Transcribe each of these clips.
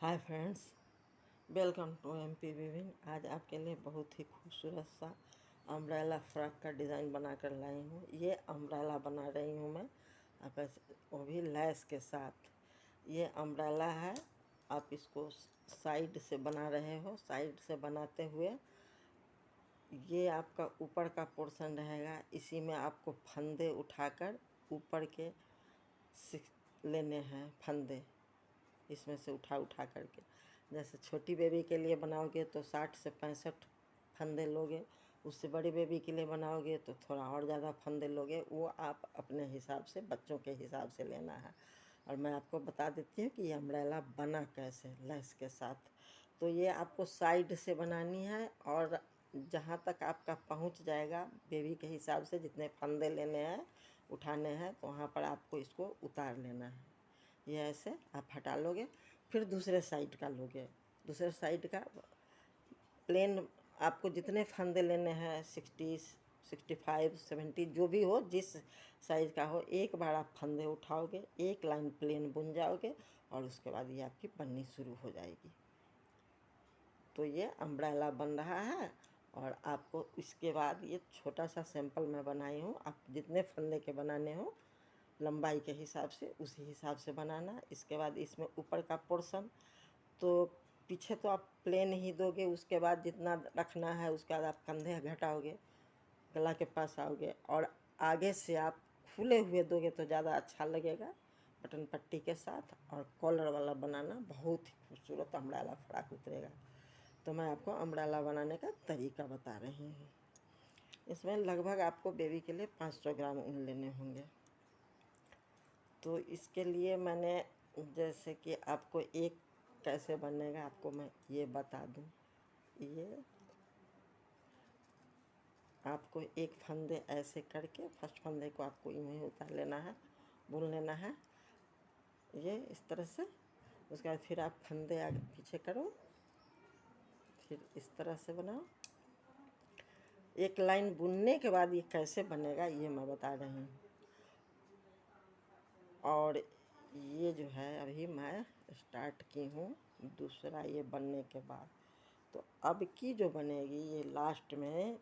Hi friends, welcome to MP viewing. आज आपके लिए बहुत ही खूबसूरत सा अम्ब्रेला फ्रॉक का डिज़ाइन बना कर लाई हूँ। ये अम्ब्रेला बना रही हूँ मैं आप वो भी लैस के साथ। ये अम्ब्रेला है, आप इसको साइड से बना रहे हो। साइड से बनाते हुए ये आपका ऊपर का पोर्शन रहेगा, इसी में आपको फंदे उठाकर ऊपर के लेने हैं। फंदे इसमें से उठा उठा करके, जैसे छोटी बेबी के लिए बनाओगे तो 60 से 65 फंदे लोगे। उससे बड़ी बेबी के लिए बनाओगे तो थोड़ा और ज़्यादा फंदे लोगे। वो आप अपने हिसाब से, बच्चों के हिसाब से लेना है। और मैं आपको बता देती हूँ कि ये अम्ब्रेला बना कैसे लेस के साथ। तो ये आपको साइड से बनानी है और जहाँ तक आपका पहुँच जाएगा बेबी के हिसाब से, जितने फंदे लेने हैं उठाने हैं, तो वहाँ पर आपको इसको उतार लेना है। ये ऐसे आप हटा लोगे, फिर दूसरे साइड का लोगे। दूसरे साइड का प्लेन आपको जितने फंदे लेने हैं, 60, 65, 70 जो भी हो, जिस साइज का हो, एक बार आप फंदे उठाओगे, एक लाइन प्लेन बुन जाओगे और उसके बाद ये आपकी बननी शुरू हो जाएगी। तो ये अम्ब्रेला बन रहा है। और आपको इसके बाद ये छोटा सा सैंपल मैं बनाई हूँ। आप जितने फंदे के बनाने हो लंबाई के हिसाब से, उसी हिसाब से बनाना। इसके बाद इसमें ऊपर का पोर्शन तो पीछे तो आप प्लेन ही दोगे। उसके बाद जितना रखना है उसके बाद आप कंधे घटाओगे, गला के पास आओगे, और आगे से आप खुले हुए दोगे तो ज़्यादा अच्छा लगेगा बटन पट्टी के साथ। और कॉलर वाला बनाना, बहुत ही खूबसूरत अम्ब्रेला फ्रॉक उतरेगा। तो मैं आपको अम्ब्रेला बनाने का तरीका बता रही हूँ। इसमें लगभग आपको बेबी के लिए 500 ग्राम ऊन लेने होंगे। तो इसके लिए मैंने, जैसे कि आपको एक कैसे बनेगा आपको मैं ये बता दूं। ये आपको एक फंदे ऐसे करके, फर्स्ट फंदे को आपको यूँ ही उतार लेना है, बुन लेना है ये इस तरह से। उसके बाद फिर आप फंदे आगे पीछे करो, फिर इस तरह से बनाओ। एक लाइन बुनने के बाद ये कैसे बनेगा ये मैं बता रही हूँ। और ये जो है अभी मैं स्टार्ट की हूँ दूसरा ये बनने के बाद। तो अब की जो बनेगी ये लास्ट में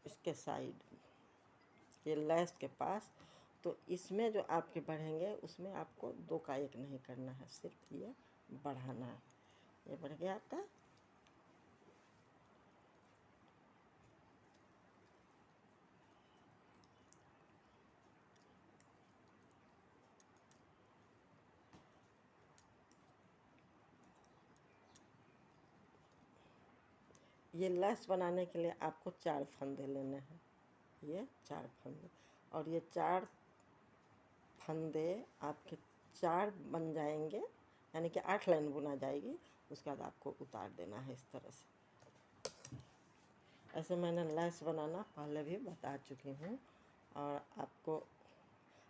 इसके साइड, ये लेस के पास, तो इसमें जो आपके बढ़ेंगे उसमें आपको दो का एक नहीं करना है, सिर्फ ये बढ़ाना है। ये बढ़ गया आपका। ये लेस बनाने के लिए आपको 4 फंदे लेने हैं, ये 4 फंदे। और ये 4 फंदे आपके 4 बन जाएंगे, यानी कि 8 लाइन बुना जाएगी। उसके बाद आपको उतार देना है इस तरह से। ऐसे मैंने लेस बनाना पहले भी बता चुकी हूँ। और आपको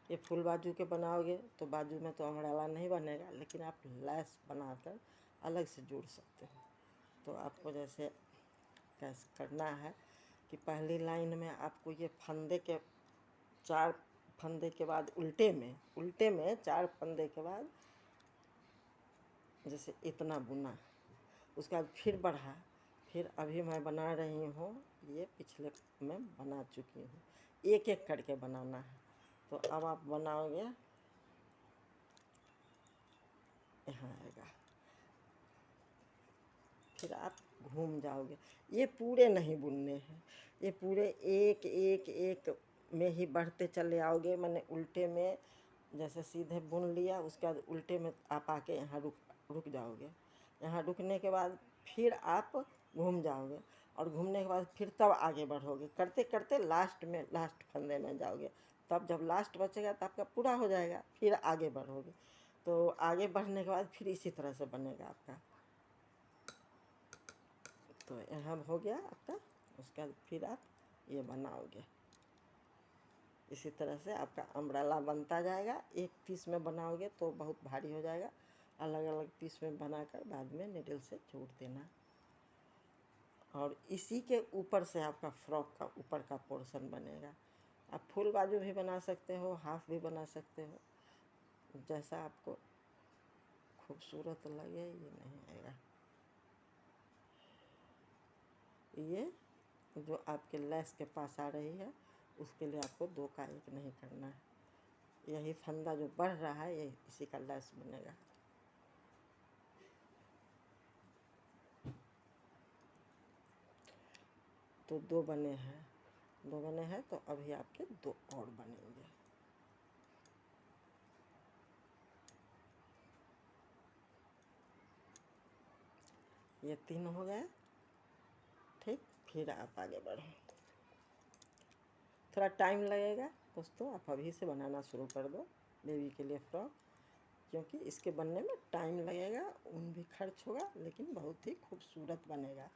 ये फुल बाजू के बनाओगे तो बाजू में तो अम्ब्रेला नहीं बनेगा, लेकिन आप लेस बनाकर अलग से जोड़ सकते हो। तो आपको जैसे कैसे करना है कि पहली लाइन में आपको ये फंदे के 4 फंदे के बाद उल्टे में 4 फंदे के बाद जैसे इतना बुना, उसके बाद फिर बढ़ा, फिर अभी मैं बना रही हूँ, ये पिछले में बना चुकी हूँ। एक एक करके बनाना है। तो अब आप बनाओगे, यहाँ आएगा, फिर आप घूम जाओगे। ये पूरे नहीं बुनने हैं, ये पूरे एक एक एक में ही बढ़ते चले आओगे। मैंने उल्टे में जैसे सीधे बुन लिया, उसके बाद उल्टे में आप आके यहाँ रुक जाओगे। यहाँ रुकने के बाद फिर आप घूम जाओगे, और घूमने के बाद फिर तब आगे बढ़ोगे, करते करते लास्ट में लास्ट फंदे में जाओगे। तब जब लास्ट बचेगा तो आपका पूरा हो जाएगा, फिर आगे बढ़ोगे। तो आगे बढ़ने के बाद फिर इसी तरह से बनेगा आपका। तो यहाँ हो गया आपका। उसके बाद फिर आप ये बनाओगे, इसी तरह से आपका अम्ब्रेला बनता जाएगा। एक पीस में बनाओगे तो बहुत भारी हो जाएगा, अलग अलग पीस में बनाकर बाद में निडल से जोड़ देना। और इसी के ऊपर से आपका फ्रॉक का ऊपर का पोर्शन बनेगा। आप फुल बाजू भी बना सकते हो, हाफ भी बना सकते हो, जैसा आपको खूबसूरत लगे ये नहीं आएगा। ये जो आपके लेस के पास आ रही है उसके लिए आपको 2 का 1 नहीं करना है। यही फंदा जो बढ़ रहा है ये इसी का लेस बनेगा। तो 2 बने हैं, 2 बने हैं तो अभी आपके 2 और बनेंगे। ये 3 हो गए। ठीक, फिर आप आगे बढ़ो। थोड़ा टाइम लगेगा दोस्तों, आप अभी से बनाना शुरू कर दो बेबी के लिए फ्रॉक, क्योंकि इसके बनने में टाइम लगेगा, ऊन भी खर्च होगा, लेकिन बहुत ही खूबसूरत बनेगा।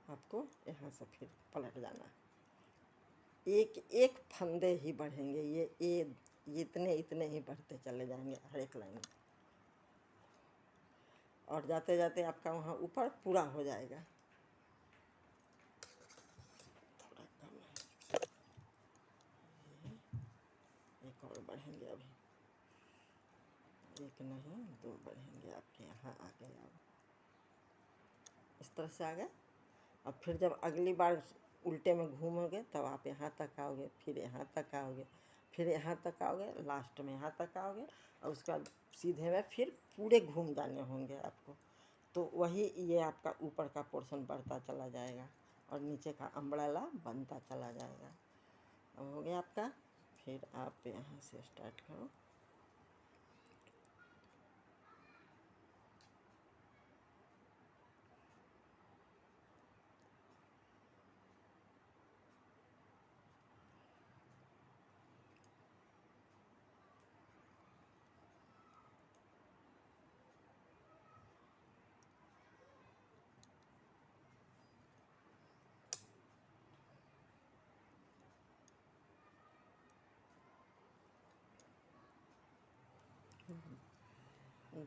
आपको यहाँ से फिर पलट जाना है। एक एक फंदे ही बढ़ेंगे, ये इतने इतने ही बढ़ते चले जाएंगे हर एक लाइन में, और जाते जाते आपका वहाँ ऊपर पूरा हो जाएगा। थोड़ा कम है, एक और बढ़ेंगे अभी, एक नहीं 2 बढ़ेंगे आपके यहाँ आ गए। अब इस तरह से आ गए। अब फिर जब अगली बार उल्टे में घूमोगे तब आप यहाँ तक आओगे, फिर यहाँ तक आओगे, फिर यहाँ तक आओगे, लास्ट में यहाँ तक आओगे, और उसके बाद सीधे में फिर पूरे घूम जाने होंगे आपको। तो वही ये आपका ऊपर का पोर्शन बढ़ता चला जाएगा और नीचे का अम्ब्रेला बनता चला जाएगा। अब हो गया आपका। फिर आप यहाँ से स्टार्ट करो।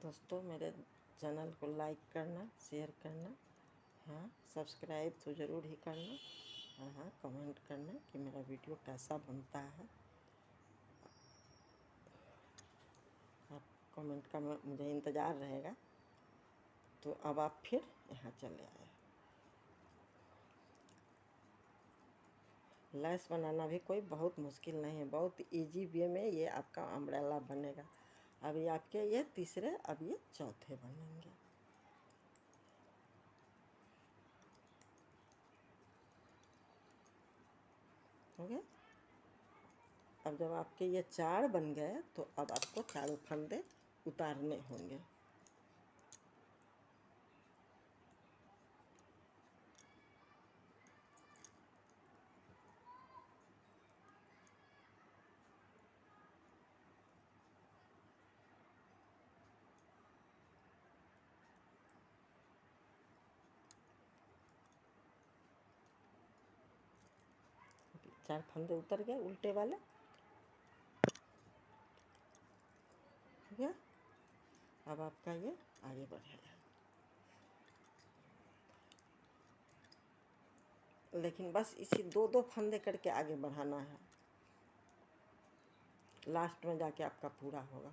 दोस्तों मेरे चैनल को लाइक करना, शेयर करना, हाँ सब्सक्राइब तो ज़रूर ही करना, हाँ हाँ कमेंट करना कि मेरा वीडियो कैसा बनता है। आप कमेंट का मुझे इंतज़ार रहेगा। तो अब आप फिर यहाँ चले आए। लेस बनाना भी कोई बहुत मुश्किल नहीं है, बहुत इजी वे में ये आपका अम्ब्रेला बनेगा। अभी आपके ये तीसरे, अब ये चौथे बनेंगे। हो गया। अब जब आपके ये 4 बन गए तो अब आपको चारों फंदे उतारने होंगे। चार फंदे उतर गए उल्टे वाले। हो गया। अब आपका ये आगे बढ़ेगा, लेकिन बस इसी 2-2 फंदे करके आगे बढ़ाना है, लास्ट में जाके आपका पूरा होगा।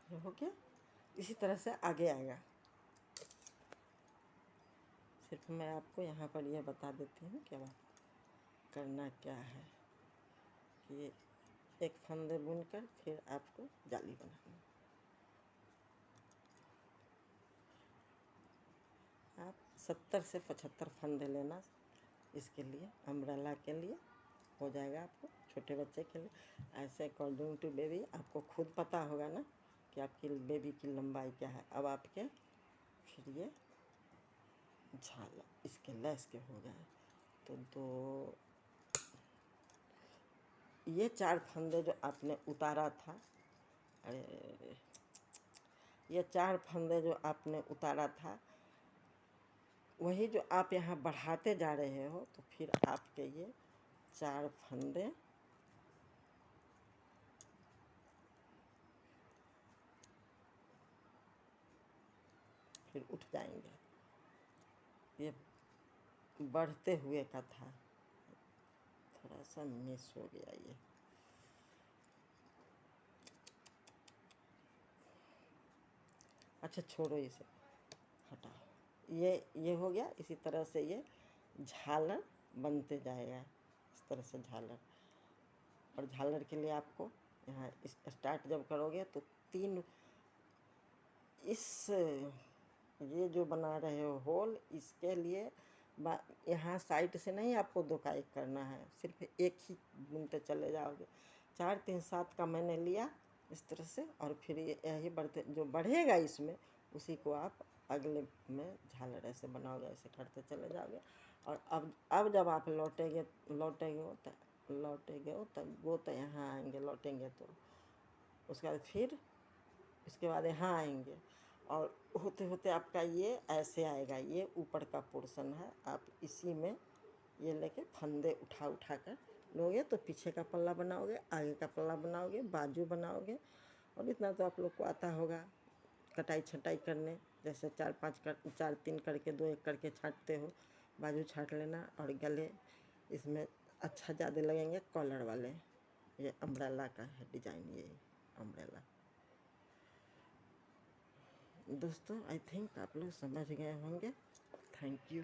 ये हो गया। इसी तरह से आगे आएगा। सिर्फ मैं आपको यहाँ पर यह बता देती हूँ कि अब करना क्या है कि एक फंदे बुनकर फिर आपको जाली बनानी। आप 70 से 75 फंदे लेना इसके लिए, अम्ब्रेला के लिए हो जाएगा आपको, छोटे बच्चे के लिए। ऐसे अकॉर्डिंग टू बेबी आपको खुद पता होगा ना कि आपकी बेबी की लंबाई क्या है। अब आपके फिर ये झाला इसके लेस के हो गए तो 2 ये 4 फंदे जो आपने उतारा था, अरे ये 4 फंदे जो आपने उतारा था, वही जो आप यहाँ बढ़ाते जा रहे हो, तो फिर आपके ये 4 फंदे फिर उठ जाएंगे। ये बढ़ते हुए का था, थोड़ा सा मिस हो गया ये। अच्छा छोड़ो इसे, हटाओ। ये हो गया। इसी तरह से ये झालर बनते जाएगा, इस तरह से झालर। और झालर के लिए आपको यहाँ इस स्टार्ट जब करोगे तो 3 इस ये जो बना रहे हो होल, इसके लिए यहाँ साइड से नहीं आपको 2 का 1 करना है, सिर्फ एक ही बुनते चले जाओगे। 4 3 7 का मैंने लिया इस तरह से, और फिर ये यही बढ़ते जो बढ़ेगा इसमें, उसी को आप अगले में झालर ऐसे बनाओगे, ऐसे करते चले जाओगे। और अब जब आप लौटेंगे हो तब वो तो यहाँ आएंगे, लौटेंगे तो उसके बाद फिर इसके बाद यहाँ आएंगे, और होते होते आपका ये ऐसे आएगा। ये ऊपर का पोर्शन है, आप इसी में ये लेके फंदे उठा उठा कर लोगे तो पीछे का पल्ला बनाओगे, आगे का पल्ला बनाओगे, बाजू बनाओगे। और इतना तो आप लोग को आता होगा कटाई छटाई करने, जैसे 4 3 करके 2 1 करके छाँटते हो, बाजू छाँट लेना। और गले इसमें अच्छा ज़्यादा लगेंगे कॉलर वाले। ये अम्ब्रेला का है डिज़ाइन, ये अम्ब्रेला। दोस्तों आई थिंक आप लोग समझ गए होंगे। Thank you.